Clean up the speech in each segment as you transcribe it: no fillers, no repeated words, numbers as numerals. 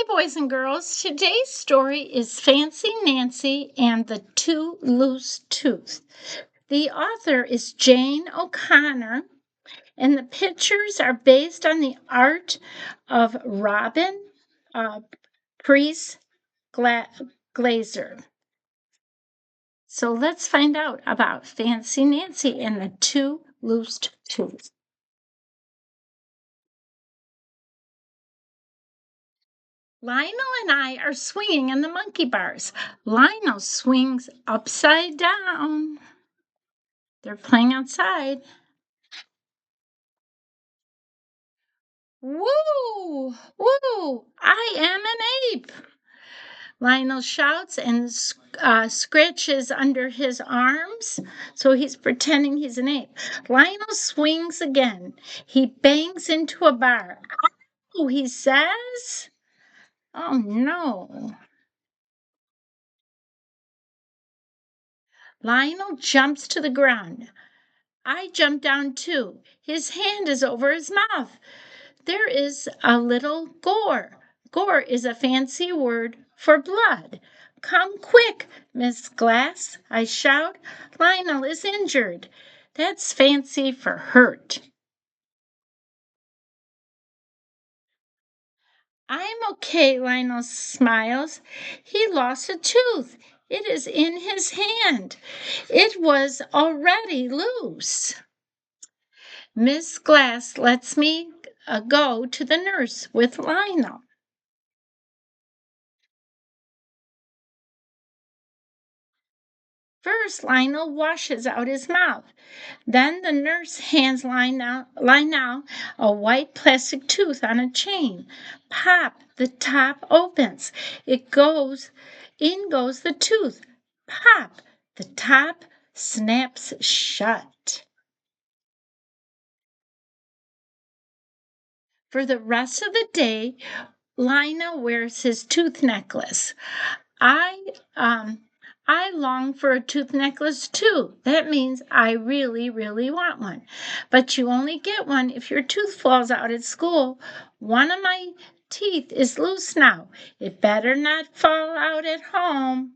Hi, boys and girls. Today's story is Fancy Nancy and the Two Loose Tooth. The author is Jane O'Connor, and the pictures are based on the art of Robin Priest Glazer. So let's find out about Fancy Nancy and the Two Loose Tooth. Lionel and I are swinging in the monkey bars. Lionel swings upside down. They're playing outside. Woo! Woo! I am an ape! Lionel shouts and scratches under his arms, so he's pretending he's an ape. Lionel swings again. He bangs into a bar. Oh, he says. Oh, no. Lionel jumps to the ground. I jump down too. His hand is over his mouth. There is a little gore. Gore is a fancy word for blood. Come quick, Miss Glass, I shout. Lionel is injured. That's fancy for hurt. I'm okay, Lionel smiles. He lost a tooth. It is in his hand. It was already loose. Miss Glass lets me go to the nurse with Lionel. First, Lionel washes out his mouth. Then the nurse hands Lionel a white plastic tooth on a chain. Pop, the top opens. In goes the tooth. Pop, the top snaps shut. For the rest of the day, Lionel wears his tooth necklace. I long for a tooth necklace too. That means I really, really want one. But you only get one if your tooth falls out at school. One of my teeth is loose now. It better not fall out at home.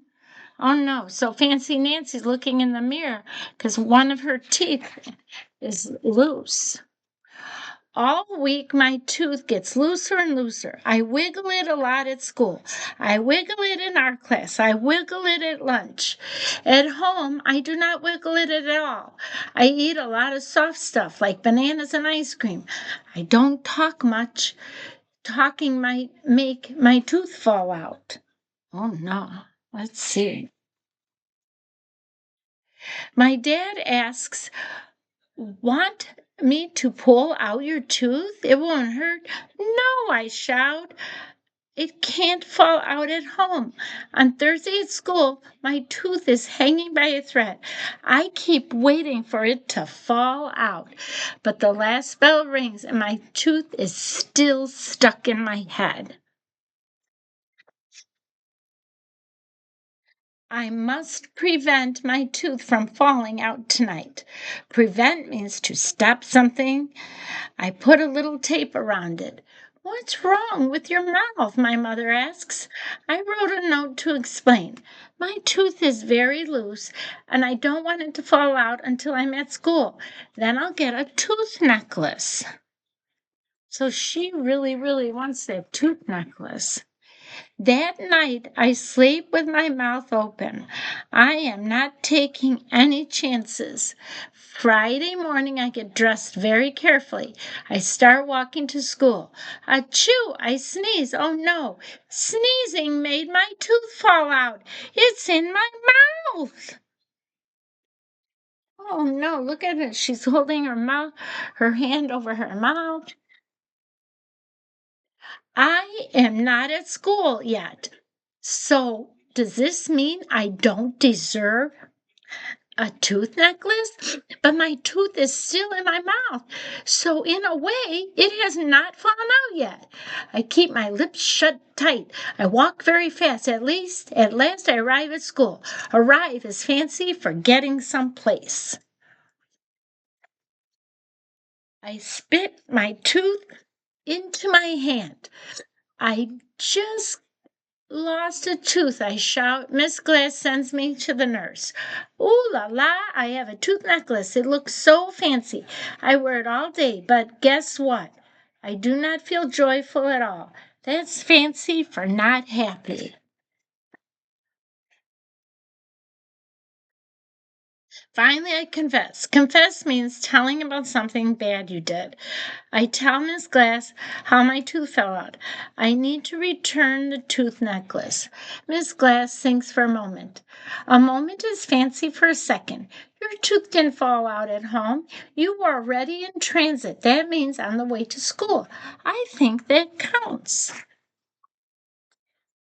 Oh no, so Fancy Nancy's looking in the mirror because one of her teeth is loose. All week my tooth gets looser and looser. I wiggle it a lot at school. I wiggle it in art class. I wiggle it at lunch. At home, I do not wiggle it at all. I eat a lot of soft stuff like bananas and ice cream. I don't talk much. Talking might make my tooth fall out. Oh no. Let's see. My dad asks, "Want me to pull out your tooth? It won't hurt." "No," I shout. "It can't fall out at home. On Thursday at school, my tooth is hanging by a thread. I keep waiting for it to fall out. But the last bell rings and my tooth is still stuck in my head." I must prevent my tooth from falling out tonight. Prevent means to stop something. I put a little tape around it. "What's wrong with your mouth?" my mother asks. I wrote a note to explain. My tooth is very loose, and I don't want it to fall out until I'm at school. Then I'll get a tooth necklace. So she really, really wants that tooth necklace. That night, I sleep with my mouth open. I am not taking any chances. Friday morning, I get dressed very carefully. I start walking to school. Achoo! I sneeze. Oh no! Sneezing made my tooth fall out. It's in my mouth. Oh no! Look at it. She's holding her hand over her mouth. I am not at school yet. So, does this mean I don't deserve a tooth necklace? But my tooth is still in my mouth. So, in a way, it has not fallen out yet. I keep my lips shut tight. I walk very fast. At last I arrive at school. Arrive is fancy for getting someplace. I spit my tooth into my hand. I just lost a tooth, I shout. Miss Glass sends me to the nurse. Ooh la la, I have a tooth necklace. It looks so fancy. I wear it all day, but guess what? I do not feel joyful at all. That's fancy for not happy. Finally, I confess. Confess means telling about something bad you did. I tell Miss Glass how my tooth fell out. I need to return the tooth necklace. Miss Glass thinks for a moment. A moment is fancy for a second. Your tooth didn't fall out at home. You were already in transit. That means on the way to school. I think that counts.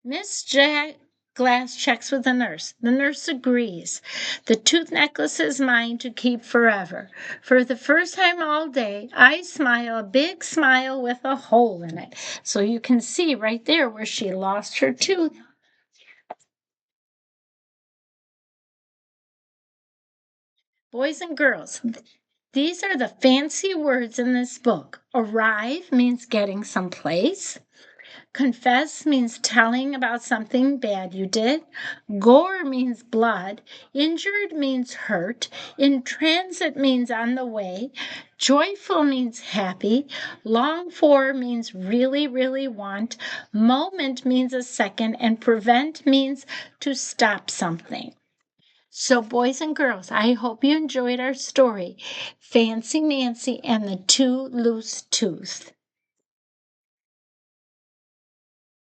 Miss Jack Glass checks with the nurse. The nurse agrees. The tooth necklace is mine to keep forever. For the first time all day, I smile a big smile with a hole in it. So you can see right there where she lost her tooth. Boys and girls, these are the fancy words in this book. Arrive means getting someplace. Confess means telling about something bad you did. Gore means blood. Injured means hurt. In transit means on the way. Joyful means happy. Long for means really, really want. Moment means a second. And prevent means to stop something. So, boys and girls, I hope you enjoyed our story, Fancy Nancy and the Two Loose Tooth.